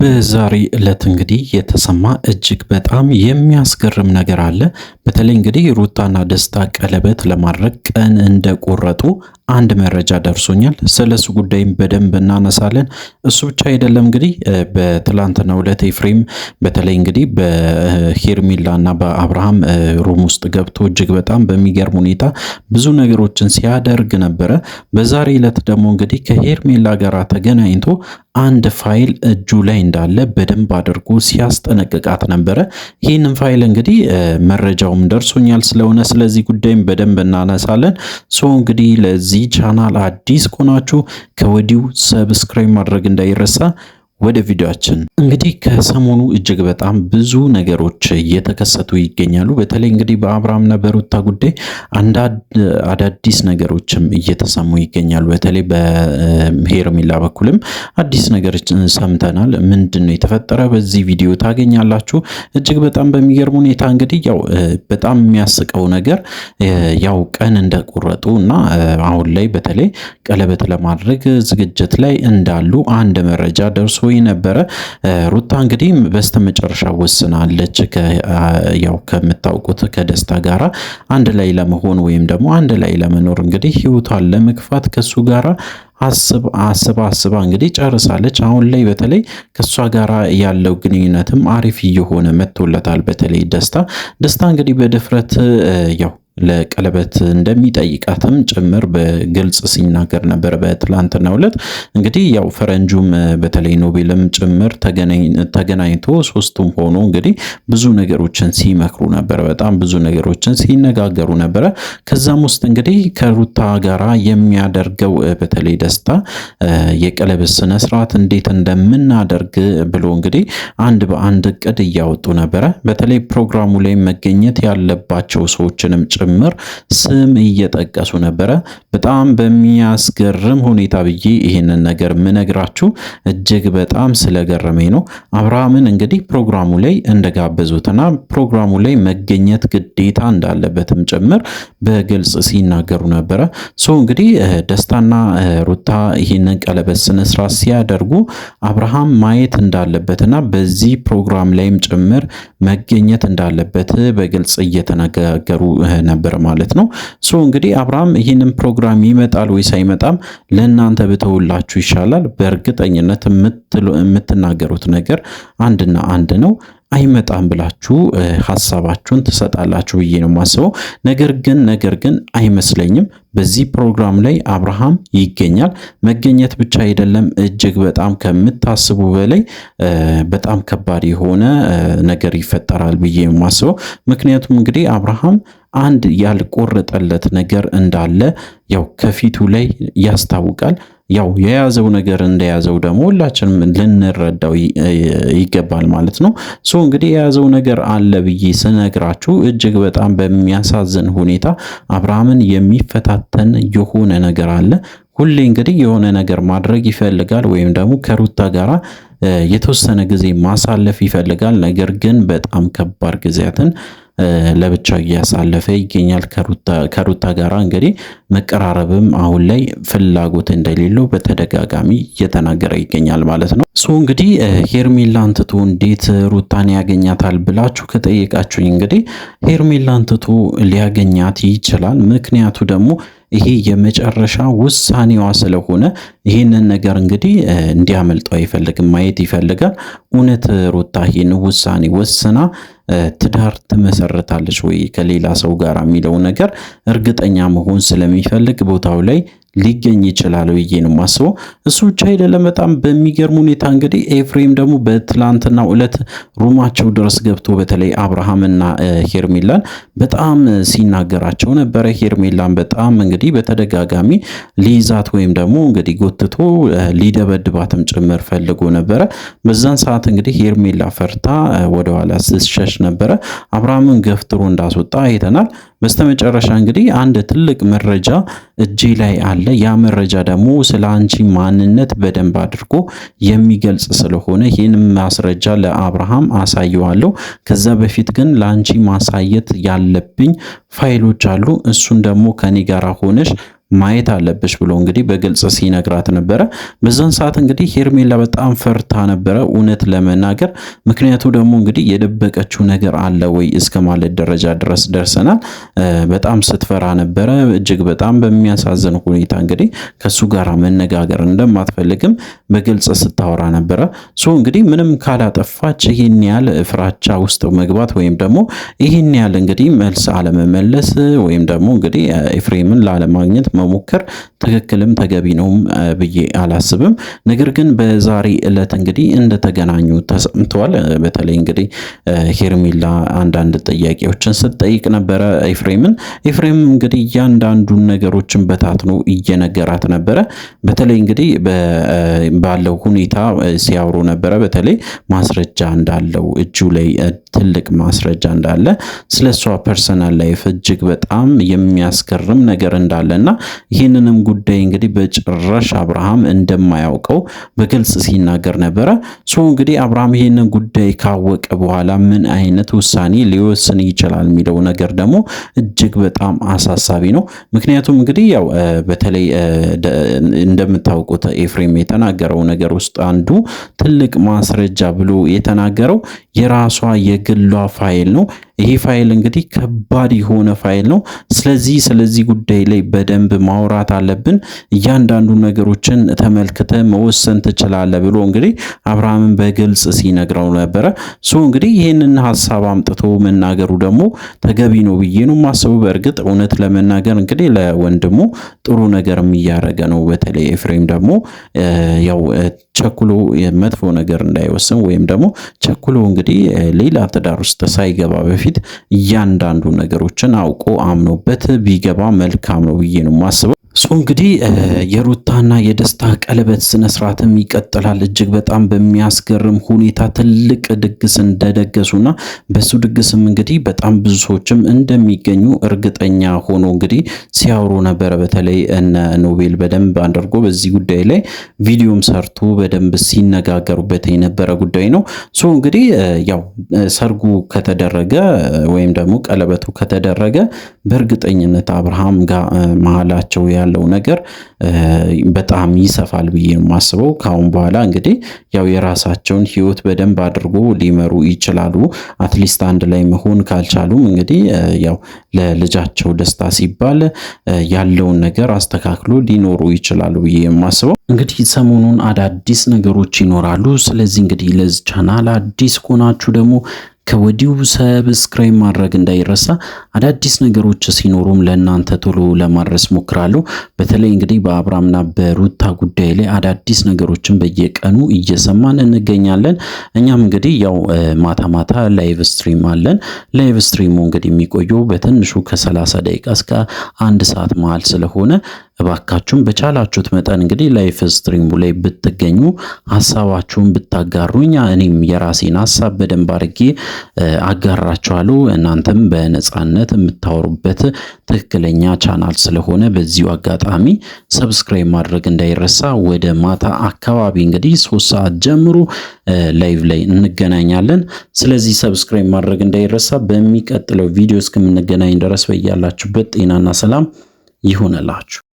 በዛሬ ዕለት እንግዲህ የተሰማ እጅግ በጣም የሚያስገርም ነገር አለ። በተለይ እንግዲህ ሩታና ደስታ ቀለበት ለማድረግ ቀን እንደቆረጡ አንድ መረጃ ደርሶኛል። ስለሱ ጉዳይም በደንብ እናነሳለን። እሱ ብቻ አይደለም እንግዲህ በትላንትናው ዕለት ኤፍሬም በተለይ እንግዲህ በሄርሜላና በአብርሃም ሩም ውስጥ ገብቶ እጅግ በጣም በሚገርም ሁኔታ ብዙ ነገሮችን ሲያደርግ ነበረ። በዛሬ ዕለት ደግሞ እንግዲህ ከሄርሜላ ጋር ተገናኝቶ አንድ ፋይል እጁ ላይ እንዳለ በደንብ አድርጎ ሲያስጠነቅቃት ነበረ። ይህንን ፋይል እንግዲህ መረጃውም ደርሶኛል ስለሆነ ስለዚህ ጉዳይም በደንብ እናነሳለን። እንግዲህ ለዚህ ቻናል አዲስ ከሆናችሁ ከወዲሁ ሰብስክራይብ ማድረግ እንዳይረሳ። ወደ ቪዲዮአችን እንግዲህ ከሰሞኑ እጅግ በጣም ብዙ ነገሮች እየተከሰቱ ይገኛሉ። በተለይ እንግዲህ በአብርሃምና በሩታ ጉዳይ አንዳንድ አዳዲስ ነገሮችም እየተሰሙ ይገኛሉ። በተለይ በሄርሜላ በኩልም አዲስ ነገር ሰምተናል። ምንድነው የተፈጠረ? በዚህ ቪዲዮ ታገኛላችሁ። እጅግ በጣም በሚገርም ሁኔታ እንግዲህ በጣም የሚያስቀው ነገር ቀን እንደቆረጡ እና አሁን ላይ በተለይ ቀለበት ለማድረግ ዝግጅት ላይ እንዳሉ አንድ መረጃ ደርሶ ነበረ። ሩታ እንግዲህ በስተመጨረሻ ወስናለች። ከምታውቁት ከደስታ ጋራ አንድ ላይ ለመሆን ወይም ደግሞ አንድ ላይ ለመኖር እንግዲህ ህይወቷን ለመግፋት ከሱ ጋራ አስባ እንግዲህ ጨርሳለች። አሁን ላይ በተለይ ከሷ ጋራ ያለው ግንኙነትም አሪፍ እየሆነ መጥቶለታል። በተለይ ደስታ እንግዲህ በድፍረት ለቀለበት እንደሚጠይቃትም ጭምር በግልጽ ሲናገር ነበር በትላንትናው ዕለት። እንግዲህ ፈረንጁም በተለይ ኖቤልም ጭምር ተገናኝቶ ሶስቱም ሆኖ እንግዲህ ብዙ ነገሮችን ሲመክሩ ነበር። በጣም ብዙ ነገሮችን ሲነጋገሩ ነበረ። ከዛም ውስጥ እንግዲህ ከሩታ ጋራ የሚያደርገው በተለይ ደስታ የቀለበት ስነ ስርዓት እንዴት እንደምናደርግ ብሎ እንግዲህ አንድ በአንድ እቅድ እያወጡ ነበረ። በተለይ ፕሮግራሙ ላይ መገኘት ያለባቸው ሰዎችንም ጭምር ስም እየጠቀሱ ነበረ። በጣም በሚያስገርም ሁኔታ ብዬ ይሄንን ነገር ምነግራችሁ እጅግ በጣም ስለገረመኝ ነው። አብርሃምን እንግዲህ ፕሮግራሙ ላይ እንደጋበዙትና ፕሮግራሙ ላይ መገኘት ግዴታ እንዳለበትም ጭምር በግልጽ ሲናገሩ ነበረ። እንግዲህ ደስታና ሩታ ይህንን ቀለበት ስነ ስርዓት ሲያደርጉ አብርሃም ማየት እንዳለበትና በዚህ ፕሮግራም ላይም ጭምር መገኘት እንዳለበት በግልጽ እየተነጋገሩ ነበር ማለት ነው። እንግዲህ አብርሃም ይህንን ፕሮግራም ይመጣል ወይስ አይመጣም ለእናንተ ብተውላችሁ ይሻላል። በእርግጠኝነት የምትናገሩት ነገር አንድና አንድ ነው። አይመጣም ብላችሁ ሐሳባችሁን ትሰጣላችሁ ብዬ ነው የማስበው። ነገር ግን አይመስለኝም። በዚህ ፕሮግራም ላይ አብርሃም ይገኛል። መገኘት ብቻ አይደለም፣ እጅግ በጣም ከምታስቡ በላይ በጣም ከባድ የሆነ ነገር ይፈጠራል ብዬ ነው የማስበው። ምክንያቱም እንግዲህ አብርሃም አንድ ያልቆረጠለት ነገር እንዳለ ከፊቱ ላይ ያስታውቃል። የያዘው ነገር እንደያዘው ደግሞ ሁላችንም ልንረዳው ይገባል ማለት ነው። እንግዲህ የያዘው ነገር አለ ብዬ ስነግራችሁ እጅግ በጣም በሚያሳዝን ሁኔታ አብርሃምን የሚፈታተን የሆነ ነገር አለ። ሁሌ እንግዲህ የሆነ ነገር ማድረግ ይፈልጋል ወይም ደግሞ ከሩታ ጋራ የተወሰነ ጊዜ ማሳለፍ ይፈልጋል። ነገር ግን በጣም ከባድ ጊዜያትን ለብቻው እያሳለፈ ይገኛል። ከሩታ ጋራ እንግዲህ መቀራረብም አሁን ላይ ፍላጎት እንደሌለው በተደጋጋሚ እየተናገረ ይገኛል ማለት ነው። እንግዲህ ሄርሜላን ትቶ እንዴት ሩታን ያገኛታል ብላችሁ ከጠየቃችሁኝ እንግዲህ ሄርሜላን ትቶ ሊያገኛት ይችላል። ምክንያቱ ደግሞ ይሄ የመጨረሻ ውሳኔዋ ስለሆነ ይህንን ነገር እንግዲህ እንዲያመልጠው አይፈልግም፣ ማየት ይፈልጋል። እውነት ሩታ ይህን ውሳኔ ወስና ትዳር ትመሰርታለች ወይ ከሌላ ሰው ጋር የሚለው ነገር እርግጠኛ መሆን ስለሚፈልግ ቦታው ላይ ሊገኝ ይችላል ብዬ ነው የማስበው። እሱ ብቻ አይደለም። በጣም በሚገርም ሁኔታ እንግዲህ ኤፍሬም ደግሞ በትላንትናው ዕለት ሩማቸው ድረስ ገብቶ በተለይ አብርሃምና ሄርሜላን በጣም ሲናገራቸው ነበረ። ሄርሜላን በጣም እንግዲህ በተደጋጋሚ ሊይዛት ወይም ደግሞ እንግዲህ ጎትቶ ሊደበድባትም ጭምር ፈልጎ ነበረ። በዛን ሰዓት እንግዲህ ሄርሜላ ፈርታ ወደኋላ ስትሸሽ ነበረ። አብርሃምን ገፍትሮ እንዳስወጣ አይተናል። በስተመጨረሻ እንግዲህ አንድ ትልቅ መረጃ እጄ ላይ አለ። ያ መረጃ ደግሞ ስለ አንቺ ማንነት በደንብ አድርጎ የሚገልጽ ስለሆነ ይህን ማስረጃ ለአብርሃም አሳየዋለሁ። ከዛ በፊት ግን ለአንቺ ማሳየት ያለብኝ ፋይሎች አሉ። እሱን ደግሞ ከኔ ጋር ሆነሽ ማየት አለብሽ ብሎ እንግዲህ በግልጽ ሲነግራት ነበረ። በዛን ሰዓት እንግዲህ ሄርሜላ በጣም ፈርታ ነበረ እውነት ለመናገር። ምክንያቱ ደግሞ እንግዲህ የደበቀችው ነገር አለ ወይ እስከ ማለት ደረጃ ድረስ ደርሰናል። በጣም ስትፈራ ነበረ። እጅግ በጣም በሚያሳዝን ሁኔታ እንግዲህ ከሱ ጋር መነጋገር እንደማትፈልግም በግልጽ ስታወራ ነበረ። እንግዲህ ምንም ካላጠፋች ይህን ያህል ፍራቻ ውስጥ መግባት ወይም ደግሞ ይህን ያህል እንግዲህ መልስ አለመመለስ ወይም ደግሞ እንግዲህ ኤፍሬምን ላለማግኘት መሞከር ትክክልም ተገቢ ነውም ብዬ አላስብም። ነገር ግን በዛሬ ዕለት እንግዲህ እንደተገናኙ ተሰምቷል። በተለይ እንግዲህ ሄርሜላ አንዳንድ ጥያቄዎችን ስትጠይቅ ነበረ ኤፍሬምን እንግዲህ እያንዳንዱን ነገሮችን በታትኖ እየነገራት ነበረ። በተለይ እንግዲህ ባለው ሁኔታ ሲያወሩ ነበረ። በተለይ ማስረጃ እንዳለው እጁ ላይ ትልቅ ማስረጃ እንዳለ ስለሷ ፐርሰናል ላይፍ እጅግ በጣም የሚያስገርም ነገር እንዳለና ይህንንም ጉዳይ እንግዲህ በጭራሽ አብርሃም እንደማያውቀው በግልጽ ሲናገር ነበረ። እንግዲህ አብርሃም ይህንን ጉዳይ ካወቀ በኋላ ምን አይነት ውሳኔ ሊወስን ይችላል የሚለው ነገር ደግሞ እጅግ በጣም አሳሳቢ ነው። ምክንያቱም እንግዲህ ያው በተለይ እንደምታውቁት ኤፍሬም የተናገረው ነገር ውስጥ አንዱ ትልቅ ማስረጃ ብሎ የተናገረው የራሷ የግሏ ፋይል ነው። ይሄ ፋይል እንግዲህ ከባድ የሆነ ፋይል ነው። ስለዚህ ጉዳይ ላይ በደንብ ማውራት አለብን። እያንዳንዱ ነገሮችን ተመልክተ መወሰን ትችላለህ ብሎ እንግዲህ አብርሃምን በግልጽ ሲነግረው ነበረ። እንግዲህ ይህንን ሐሳብ አምጥቶ መናገሩ ደግሞ ተገቢ ነው ብዬ ነው የማስበው። በእርግጥ እውነት ለመናገር እንግዲህ ለወንድሙ ጥሩ ነገርም እያደረገ ነው። በተለይ ኤፍሬም ደግሞ ያው ቸኩሎ መጥፎ ነገር እንዳይወስን ወይም ደግሞ ቸኩሎ እንግዲህ ሌላ ትዳር ውስጥ ሳይገባ በፊት እያንዳንዱ ነገሮችን አውቆ አምኖበት ቢገባ መልካም ነው ብዬ ነው የማስበው። እንግዲህ የሩታና የደስታ ቀለበት ስነ ስርዓትም ይቀጥላል። እጅግ በጣም በሚያስገርም ሁኔታ ትልቅ ድግስ እንደደገሱና በሱ ድግስም እንግዲህ በጣም ብዙ ሰዎችም እንደሚገኙ እርግጠኛ ሆኖ እንግዲህ ሲያወሩ ነበረ። በተለይ እነ ኖቤል በደንብ አድርጎ በዚህ ጉዳይ ላይ ቪዲዮም ሰርቶ በደንብ ሲነጋገሩበት የነበረ ጉዳይ ነው። እንግዲህ ያው ሰርጉ ከተደረገ ወይም ደግሞ ቀለበቱ ከተደረገ በእርግጠኝነት አብርሃም ጋር መሀላቸው ያለው ነገር በጣም ይሰፋል ብዬ ነው የማስበው። ካሁን በኋላ እንግዲህ ያው የራሳቸውን ህይወት በደንብ አድርጎ ሊመሩ ይችላሉ። አትሊስት አንድ ላይ መሆን ካልቻሉም እንግዲህ ያው ለልጃቸው ደስታ ሲባል ያለውን ነገር አስተካክሎ ሊኖሩ ይችላሉ ብዬ የማስበው። እንግዲህ ሰሞኑን አዳዲስ ነገሮች ይኖራሉ። ስለዚህ እንግዲህ ለዚህ ቻናል አዲስ ከሆናችሁ ደግሞ ከወዲሁ ሰብስክራይብ ማድረግ እንዳይረሳ። አዳዲስ ነገሮች ሲኖሩም ለእናንተ ቶሎ ለማድረስ ሞክራለሁ። በተለይ እንግዲህ በአብርሃምና በሩታ ጉዳይ ላይ አዳዲስ ነገሮችን በየቀኑ እየሰማን እንገኛለን። እኛም እንግዲህ ያው ማታ ማታ ላይቭ ስትሪም አለን። ላይቭ ስትሪሙ እንግዲህ የሚቆየው በትንሹ ከ30 ደቂቃ እስከ 1 ሰዓት መሃል ስለሆነ እባካችሁም በቻላችሁት መጠን እንግዲህ ላይቭ ስትሪሙ ላይ ብትገኙ ሐሳባችሁን ብታጋሩኝ እኔም የራሴን ሐሳብ በደንብ አድርጌ አጋራችኋለሁ። እናንተም በነጻነት የምታወሩበት ትክክለኛ ቻናል ስለሆነ በዚሁ አጋጣሚ ሰብስክራይብ ማድረግ እንዳይረሳ። ወደ ማታ አካባቢ እንግዲህ 3 ሰዓት ጀምሮ ላይቭ ላይ እንገናኛለን። ስለዚህ ሰብስክራይብ ማድረግ እንዳይረሳ። በሚቀጥለው ቪዲዮ እስከምንገናኝ ድረስ በያላችሁበት ጤናና ሰላም ይሁንላችሁ።